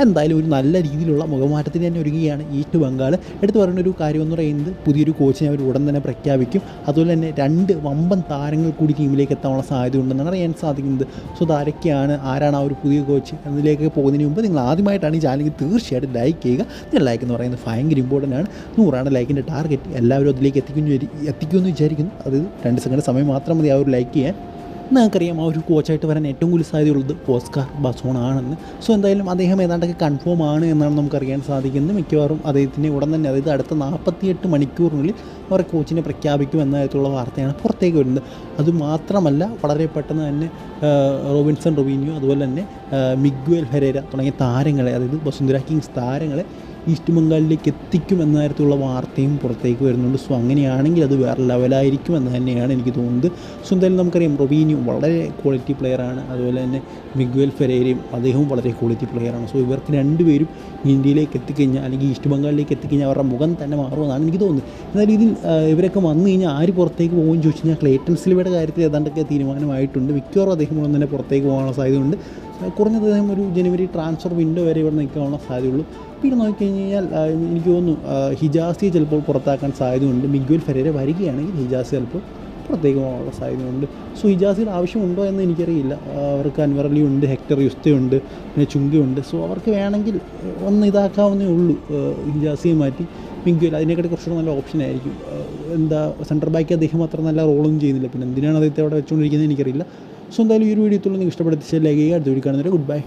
എന്തായാലും ഒരു നല്ല രീതിയിലുള്ള മുഖമാറ്റത്തിന് തന്നെ ഒരുങ്ങുകയാണ് ഈസ്റ്റ് ബംഗാൾ. എടുത്തു പറയുന്ന ഒരു കാര്യം എന്ന് പറയുന്നത് പുതിയൊരു കോച്ചിനെ അവർ ഉടൻ തന്നെ പ്രഖ്യാപിക്കും. അതുപോലെ തന്നെ 2 വമ്പൻ താരങ്ങൾ കൂടി ടീമിലേക്ക് എത്താനുള്ള സാധ്യത ഉണ്ടെന്നാണ് അറിയാൻ സാധിക്കുന്നത്. സോ അതാരൊക്കെയാണ്, ആരാണ് ആ ഒരു പുതിയ കോച്ച് എന്നതിലേക്ക് പോകുന്നതിന് മുമ്പ് നിങ്ങൾ ആദ്യമായിട്ടാണ് ഈ ചാനൽ തീർച്ചയായിട്ടും ലൈക്ക് ചെയ്യുക. നിങ്ങൾ ലൈക്ക് എന്ന് പറയുന്നത് ഭയങ്കര ഇമ്പോർട്ടൻ്റ് ആണ്. 100 ലൈക്കിൻ്റെ ടാർഗറ്റ്. എല്ലാവരും അതിലേക്ക് എത്തിക്കുമെന്ന് വിചാരിക്കുന്നു. അത് 2 സെക്കൻഡ് സമയം മാത്രം മതി ആ ഒരു ലൈക്ക് ചെയ്യാൻ. നിങ്ങൾക്കറിയാം ആ ഒരു കോച്ചായിട്ട് വരാൻ ഏറ്റവും കൂടുതൽ സാധ്യതയുള്ളത് ഓസ്കാർ ബസോൺ ആണെന്ന്. സോ എന്തായാലും അദ്ദേഹം ഏതാണ്ടൊക്കെ കൺഫേം ആണ് എന്നാണ് നമുക്കറിയാൻ സാധിക്കുന്നത്. മിക്കവാറും അദ്ദേഹത്തിൻ്റെ ഉടൻ തന്നെ, അതായത് അടുത്ത 48 മണിക്കൂറിനുള്ളിൽ അവരെ കോച്ചിനെ പ്രഖ്യാപിക്കും എന്ന തരത്തിലുള്ള വാർത്തയാണ് പുറത്തേക്ക് വരുന്നത്. അതുമാത്രമല്ല, വളരെ പെട്ടെന്ന് തന്നെ റോബിൻസൺ റൊബീനിയോ അതുപോലെ തന്നെ മിഗ്വേൽ ഫെരേര തുടങ്ങിയ താരങ്ങളെ, അതായത് വസുന്ധര കിങ്സ് താരങ്ങളെ ഈസ്റ്റ് ബംഗാളിലേക്ക് എത്തിക്കും എന്ന തരത്തിലുള്ള വാർത്തയും പുറത്തേക്ക് വരുന്നുണ്ട്. സോ അങ്ങനെയാണെങ്കിൽ അത് വേറെ ലെവലായിരിക്കും എന്ന് തന്നെയാണ് എനിക്ക് തോന്നുന്നത്. സോ എന്തായാലും നമുക്കറിയാം റൊബീനിയോ വളരെ ക്വാളിറ്റി പ്ലെയറാണ്. അതുപോലെ തന്നെ മിഗ്വേൽ ഫെരേരയും അദ്ദേഹവും വളരെ ക്വാളിറ്റി പ്ലെയറാണ്. സോ ഇവർക്ക് 2 പേരും ഇന്ത്യയിലേക്ക് എത്തിക്കഴിഞ്ഞാൽ, അല്ലെങ്കിൽ ഈസ്റ്റ് ബംഗാളിലേക്ക് എത്തിക്കഴിഞ്ഞാൽ അവരുടെ മുഖം തന്നെ മാറുമെന്നാണ് എനിക്ക് തോന്നുന്നത്. എന്നാൽ ഇതിൽ ഇവരൊക്കെ വന്നു കഴിഞ്ഞാൽ ആര് പുറത്തേക്ക് പോകുമെന്ന് ചോദിച്ചു കഴിഞ്ഞാൽ ക്ലേറ്റൺ സിൽവയുടെ കാര്യത്തിൽ ഏതാണ്ടൊക്കെ തീരുമാനമായിട്ടുണ്ട്. മിക്കവാറും അദ്ദേഹം ഉടൻ തന്നെ പുറത്തേക്ക് പോകാനുള്ള സാധ്യതയുണ്ട്. കുറഞ്ഞത് അദ്ദേഹം ഒരു ജനുവരി ട്രാൻസ്ഫർ വിൻഡോ വരെ ഇവിടെ നിൽക്കാനുള്ള സാധ്യതയുള്ളൂ. പിന്നെ നോക്കിക്കഴിഞ്ഞാൽ എനിക്ക് തോന്നുന്നു ഹിജാസിയെ ചിലപ്പോൾ പുറത്താക്കാൻ സാധ്യതയുണ്ട്. മിഗ്വേൽ ഫെരേര വരികയാണെങ്കിൽ ഹിജാസി ചിലപ്പോൾ പുറത്തേക്ക് പോകാനുള്ള സാധ്യതയുണ്ട്. സോ ഹിജാസിയുടെ ആവശ്യമുണ്ടോ എന്ന് എനിക്കറിയില്ല. അവർക്ക് അൻവർ അലി ഉണ്ട്, ഹെക്ടർ യുസ്തയുണ്ട്, പിന്നെ ചുങ്കയുണ്ട്. സോ അവർക്ക് വേണമെങ്കിൽ ഒന്ന് ഇതാക്കാവുന്നേ ഉള്ളൂ, ഹിജാസിയെ മാറ്റി മിഗ്വേൽ. അതിനെക്കാട്ടി കുറച്ചുകൂടെ നല്ല ഓപ്ഷനായിരിക്കും. സെൻറ്റർ ബാക്ക് അദ്ദേഹം അത്ര നല്ല റോളൊന്നും ചെയ്യുന്നില്ല. പിന്നെ എന്തിനാണ് അദ്ദേഹത്തെ അവിടെ വെച്ചുകൊണ്ടിരിക്കുന്നത് എനിക്കറിയില്ല. സോ എന്തായാലും ഈ ഒരു വീഡിയോ നിങ്ങൾക്ക് ഇഷ്ടപ്പെടുത്തിച്ചാൽ ലൈക്ക് ചെയ്യുക. അടുത്ത വീഡിയോ കാണുന്നവരെ ഗുഡ് ബൈ.